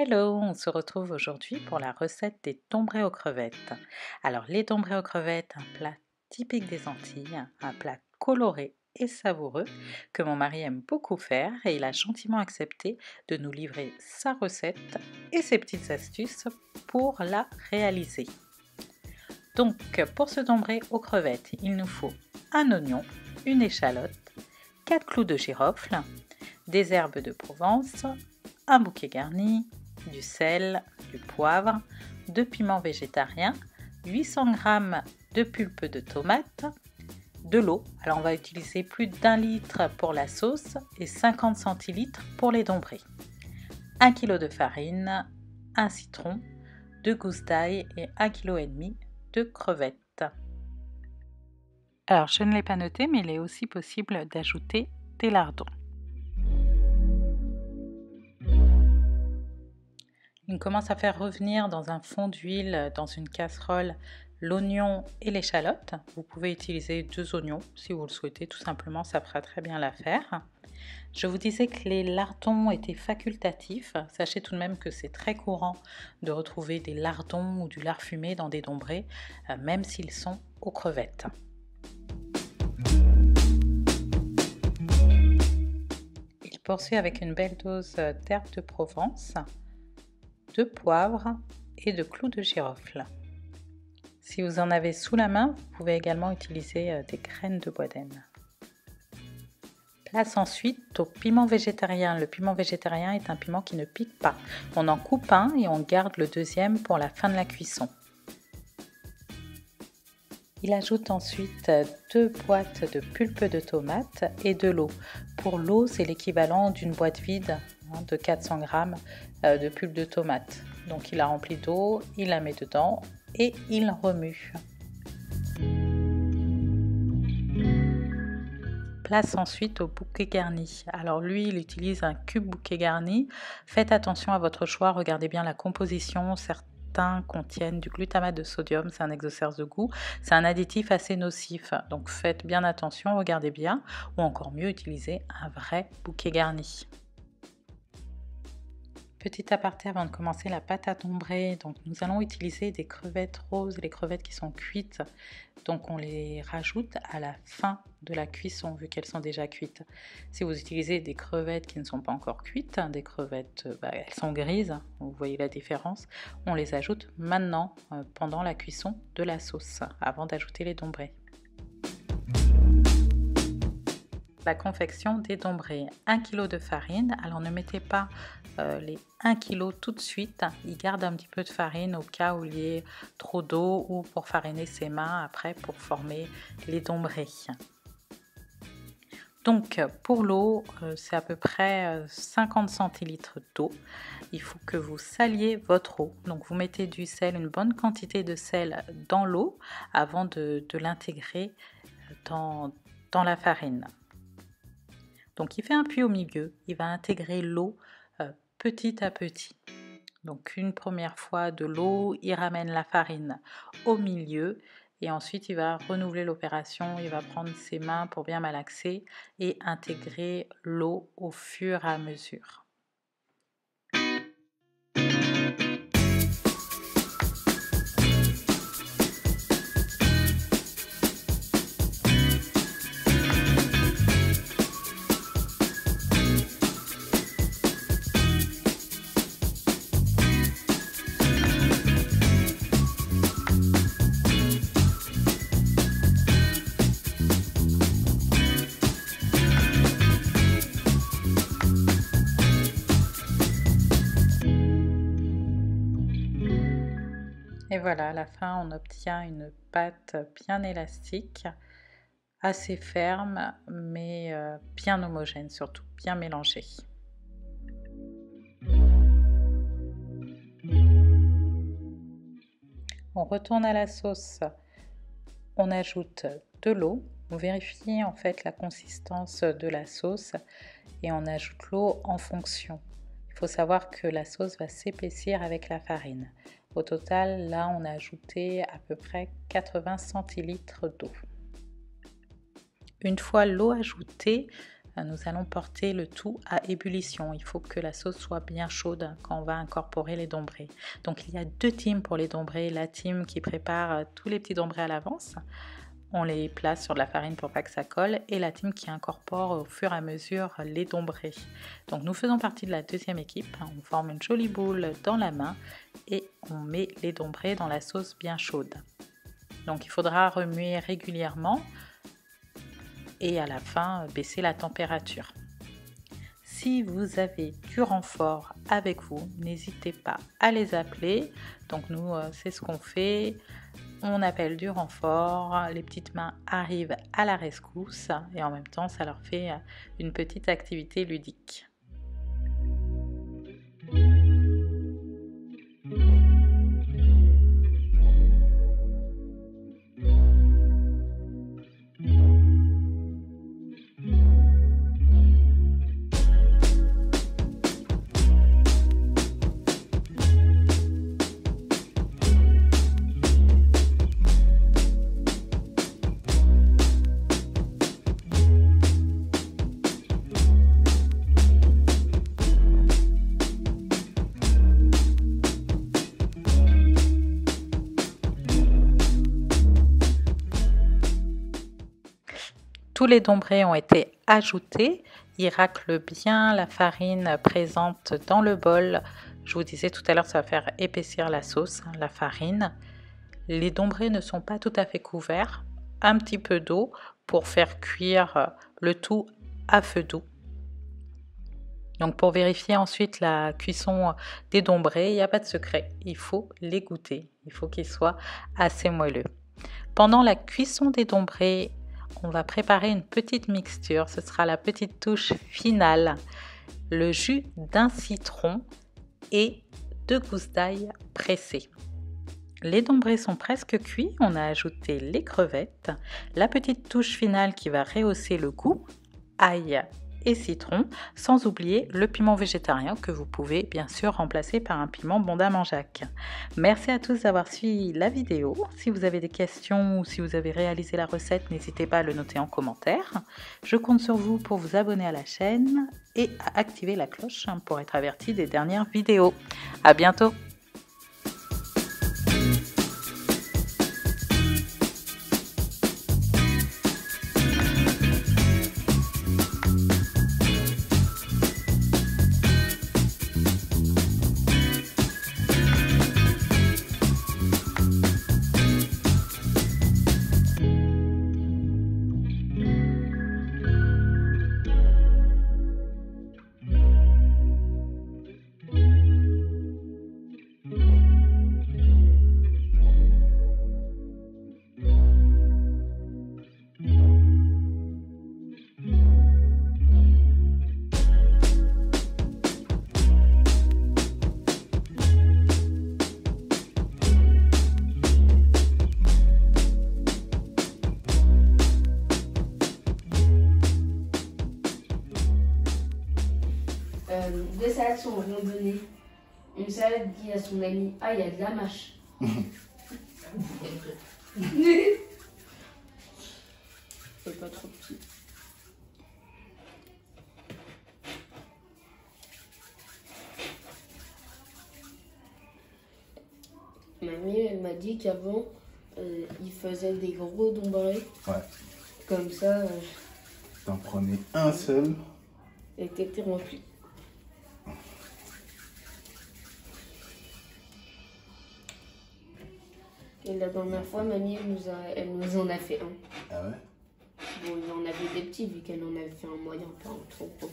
Hello, on se retrouve aujourd'hui pour la recette des dombrés aux crevettes. Alors les dombrés aux crevettes, un plat typique des Antilles, un plat coloré et savoureux que mon mari aime beaucoup faire et il a gentiment accepté de nous livrer sa recette et ses petites astuces pour la réaliser. Donc pour ce dombré aux crevettes, il nous faut un oignon, une échalote, 4 clous de girofle, des herbes de Provence, un bouquet garni, du sel, du poivre, 2 piments végétariens, 800 g de pulpe de tomate, de l'eau. Alors on va utiliser plus d'1 litre pour la sauce et 50 centilitres pour les dombrés. 1 kg de farine, un citron, 2 gousses d'ail et 1,5 kg de crevettes. Alors je ne l'ai pas noté, mais il est aussi possible d'ajouter des lardons. On commence à faire revenir dans un fond d'huile, dans une casserole, l'oignon et l'échalote. Vous pouvez utiliser 2 oignons si vous le souhaitez, tout simplement, ça fera très bien l'affaire. Je vous disais que les lardons étaient facultatifs. Sachez tout de même que c'est très courant de retrouver des lardons ou du lard fumé dans des dombrés, même s'ils sont aux crevettes. Il poursuit avec une belle dose d'herbes de Provence, de poivre et de clous de girofle. Si vous en avez sous la main, vous pouvez également utiliser des graines de bois d'âne. Place ensuite au piment végétarien. Le piment végétarien est un piment qui ne pique pas. On en coupe un et on garde le deuxième pour la fin de la cuisson. Il ajoute ensuite 2 boîtes de pulpe de tomate et de l'eau. Pour l'eau, c'est l'équivalent d'une boîte vide de 400 g de pulpe de tomate. Donc il la remplit d'eau, il la met dedans et il remue. Place ensuite au bouquet garni. Alors lui, il utilise un cube bouquet garni. Faites attention à votre choix, regardez bien la composition. Certains contiennent du glutamate de sodium, c'est un exocère de goût. C'est un additif assez nocif, donc faites bien attention, regardez bien. Ou encore mieux, utilisez un vrai bouquet garni. Petit aparté avant de commencer la pâte à dombrés, donc nous allons utiliser des crevettes roses, les crevettes qui sont cuites, donc on les rajoute à la fin de la cuisson vu qu'elles sont déjà cuites. Si vous utilisez des crevettes qui ne sont pas encore cuites, des crevettes, elles sont grises, vous voyez la différence, on les ajoute maintenant pendant la cuisson de la sauce, avant d'ajouter les dombrés. La confection des dombrés, 1 kg de farine. Alors ne mettez pas les 1 kg tout de suite, il garde un petit peu de farine au cas où il y ait trop d'eau ou pour fariner ses mains après pour former les dombrés. Donc pour l'eau, c'est à peu près 50 centilitres d'eau. Il faut que vous saliez votre eau. Donc vous mettez du sel, une bonne quantité de sel dans l'eau avant de l'intégrer dans la farine. Donc il fait un puits au milieu, il va intégrer l'eau petit à petit. Donc une première fois de l'eau, il ramène la farine au milieu et ensuite il va renouveler l'opération, il va prendre ses mains pour bien malaxer et intégrer l'eau au fur et à mesure. Et voilà, à la fin, on obtient une pâte bien élastique, assez ferme, mais bien homogène, surtout bien mélangée. On retourne à la sauce, on ajoute de l'eau, on vérifie en fait la consistance de la sauce et on ajoute l'eau en fonction. Il faut savoir que la sauce va s'épaissir avec la farine. Au total, là, on a ajouté à peu près 80 centilitres d'eau. Une fois l'eau ajoutée, nous allons porter le tout à ébullition. Il faut que la sauce soit bien chaude quand on va incorporer les dombrés. Donc il y a deux teams pour les dombrés. La team qui prépare tous les petits dombrés à l'avance, on les place sur de la farine pour pas que ça colle, et la team qui incorpore au fur et à mesure les dombrés. Donc nous faisons partie de la deuxième équipe. On forme une jolie boule dans la main et on met les dombrés dans la sauce bien chaude. Donc il faudra remuer régulièrement et à la fin baisser la température. Si vous avez du renfort avec vous, n'hésitez pas à les appeler. Donc nous, c'est ce qu'on fait. On appelle du renfort, les petites mains arrivent à la rescousse et en même temps, ça leur fait une petite activité ludique. Tous les dombrés ont été ajoutés. Ils raclent bien la farine présente dans le bol. Je vous disais tout à l'heure, ça va faire épaissir la sauce, la farine. Les dombrés ne sont pas tout à fait couverts. Un petit peu d'eau pour faire cuire le tout à feu doux. Donc pour vérifier ensuite la cuisson des dombrés, il n'y a pas de secret. Il faut les goûter. Il faut qu'ils soient assez moelleux. Pendant la cuisson des dombrés, on va préparer une petite mixture, ce sera la petite touche finale, le jus d'un citron et 2 gousses d'ail pressées. Les dombrés sont presque cuits, on a ajouté les crevettes, la petite touche finale qui va rehausser le goût, ail et citron, sans oublier le piment végétarien que vous pouvez bien sûr remplacer par un piment Bonda Manjac. Merci à tous d'avoir suivi la vidéo. Si vous avez des questions ou si vous avez réalisé la recette, n'hésitez pas à le noter en commentaire. Je compte sur vous pour vous abonner à la chaîne et à activer la cloche pour être averti des dernières vidéos. À bientôt! Deux salades sont randonnées. Une salade dit à son ami: ah, il y a de la mâche. C'est pas trop petit. Mamie, elle m'a dit qu'avant, il faisait des gros dombrés. Ouais. Comme ça. T'en prenais un seul. Et t'étais rempli. Et la dernière fois, mamie, elle nous en a fait un. Ah ouais? Bon, il en avait des petits, vu qu'elle en avait fait un moyen, pas un trop gros.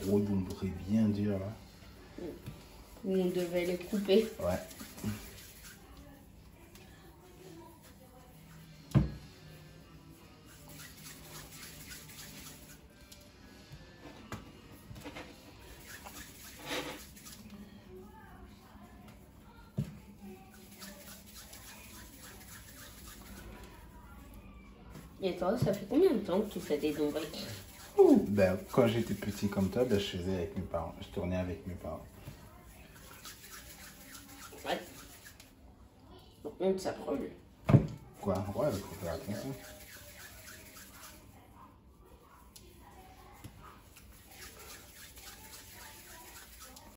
Gros dombré bien dur là. Où on devait les couper. Ouais. Et toi, ça fait combien de temps que tu fais des dombrés? Ben, quand j'étais petit comme toi, ben, je faisais avec mes parents. Je tournais avec mes parents. Ouais. Par contre, ça brûle. Quoi? Ouais, il faut faire attention.